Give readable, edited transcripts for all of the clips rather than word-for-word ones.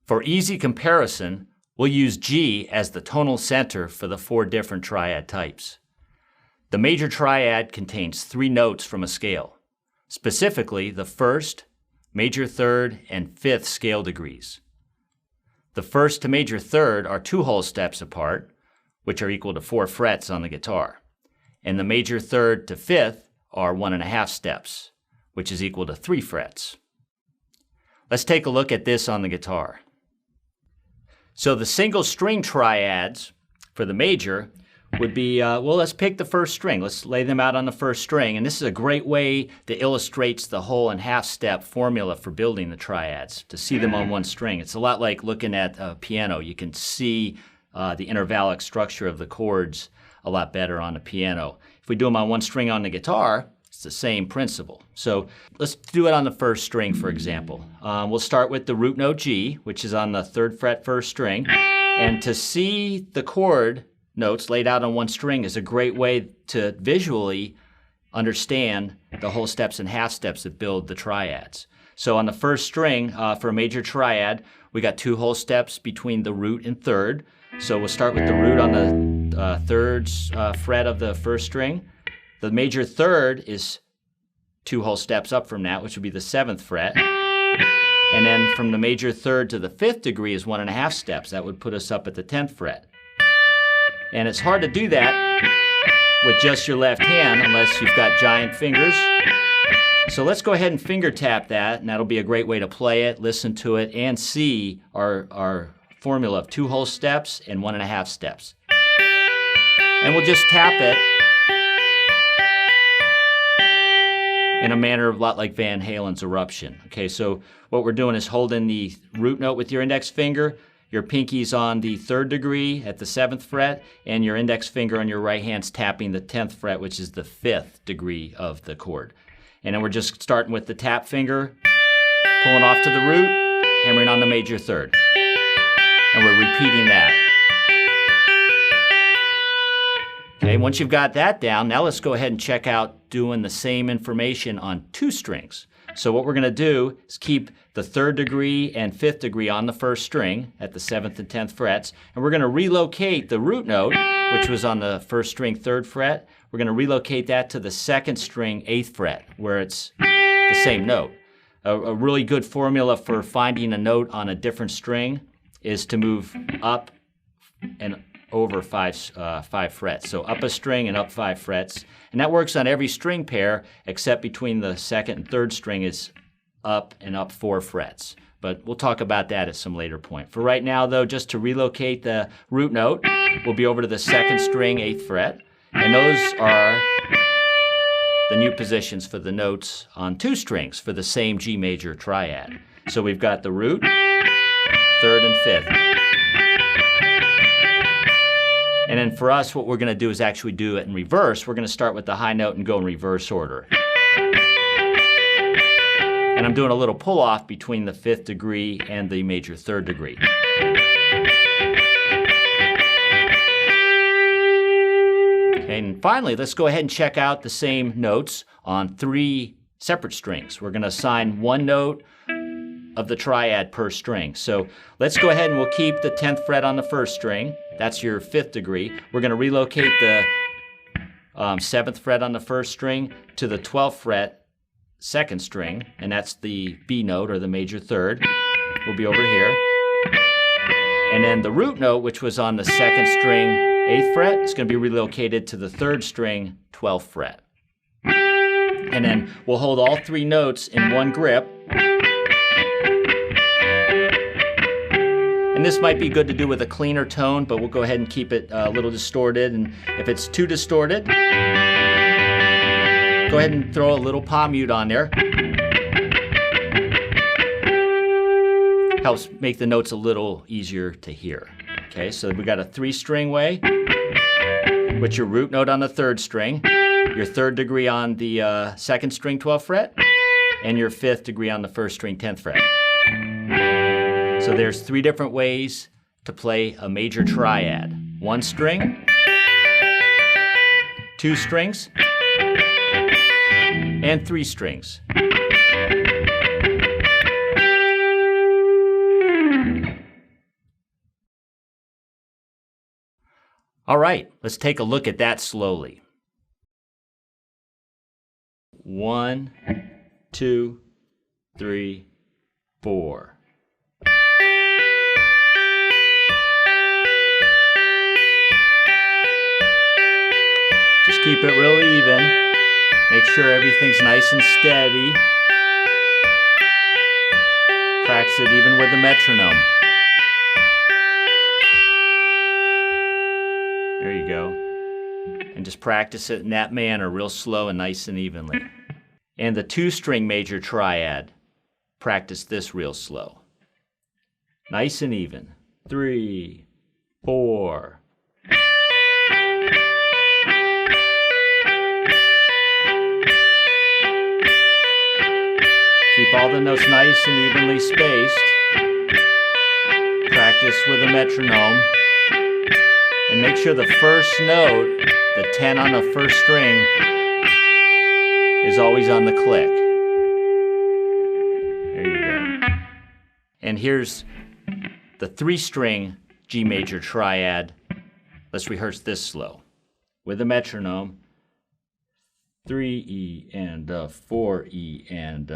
For easy comparison, we'll use G as the tonal center for the 4 different triad types. The major triad contains 3 notes from a scale, specifically the 1st, major 3rd, and 5th scale degrees. The 1st to major 3rd are 2 whole steps apart, which are equal to 4 frets on the guitar. And the major 3rd to 5th are 1.5 steps, which is equal to 3 frets. Let's take a look at this on the guitar. So the single string triads for the major would be, well, let's pick the 1st string. Let's lay them out on the 1st string. And this is a great way that illustrates the whole and half step formula for building the triads, to see them on 1 string. It's a lot like looking at a piano. You can see the intervallic structure of the chords a lot better on a piano. If we do them on 1 string on the guitar, it's the same principle. So let's do it on the 1st string, for example. We'll start with the root note G, which is on the 3rd fret 1st string. And to see the chord notes laid out on 1 string is a great way to visually understand the whole steps and half steps that build the triads. So on the 1st string, for a major triad, we got 2 whole steps between the root and 3rd. So we'll start with the root on the 3rd fret of the 1st string. The major 3rd is 2 whole steps up from that, which would be the 7th fret. And then from the major 3rd to the 5th degree is 1.5 steps. That would put us up at the 10th fret. And it's hard to do that with just your left hand unless you've got giant fingers. So let's go ahead and finger tap that, and that'll be a great way to play it, listen to it, and see our formula of 2 whole steps and 1.5 steps. And we'll just tap it in a manner a lot like Van Halen's Eruption. Okay, so what we're doing is holding the root note with your index finger, your pinky's on the 3rd degree at the 7th fret, and your index finger on your right hand's tapping the 10th fret, which is the 5th degree of the chord. And then we're just starting with the tap finger, pulling off to the root, hammering on the major 3rd. And we're repeating that. Okay, once you've got that down, now let's go ahead and check out doing the same information on 2 strings. So what we're going to do is keep the 3rd degree and 5th degree on the 1st string at the 7th and 10th frets, and we're going to relocate the root note, which was on the 1st string 3rd fret. We're going to relocate that to the 2nd string 8th fret, where it's the same note. A really good formula for finding a note on a different string is to move up and over 5 frets. So up a string and up 5 frets. And that works on every string pair except between the 2nd and 3rd string is up and up 4 frets. But we'll talk about that at some later point. For right now though, just to relocate the root note, we'll be over to the 2nd string 8th fret. And those are the new positions for the notes on 2 strings for the same G major triad. So we've got the root, 3rd and 5th. And then for us, what we're going to do is actually do it in reverse. We're going to start with the high note and go in reverse order. And I'm doing a little pull-off between the 5th degree and the major 3rd degree. Okay, and finally, let's go ahead and check out the same notes on 3 separate strings. We're going to assign 1 note of the triad per string. So let's go ahead and we'll keep the 10th fret on the 1st string. That's your 5th degree. We're going to relocate the 7th fret on the 1st string to the 12th fret 2nd string, and that's the B note or the major 3rd. Will be over here. And then the root note, which was on the 2nd string 8th fret, is going to be relocated to the 3rd string 12th fret. And then we'll hold all 3 notes in 1 grip. And this might be good to do with a cleaner tone, but we'll go ahead and keep it a little distorted. And if it's too distorted, go ahead and throw a little palm mute on there. Helps make the notes a little easier to hear. Okay, so we got a 3-string way with your root note on the 3rd string, your 3rd degree on the 2nd string 12th fret, and your 5th degree on the 1st string 10th fret. So there's 3 different ways to play a major triad. 1 string, 2 strings, and 3 strings. All right, let's take a look at that slowly. 1, 2, 3, 4. Just keep it real even. Make sure everything's nice and steady. Practice it even with the metronome. There you go. And just practice it in that manner, real slow and nice and evenly. And the 2-string major triad, practice this real slow. Nice and even. 3, 4. Keep all the notes nice and evenly spaced. Practice with a metronome. And make sure the first note, the 10 on the first string, is always on the click. There you go. And here's the 3-string G major triad. Let's rehearse this slow. With a metronome. 3E and 4E and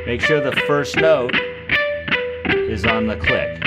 Make sure the first note is on the click.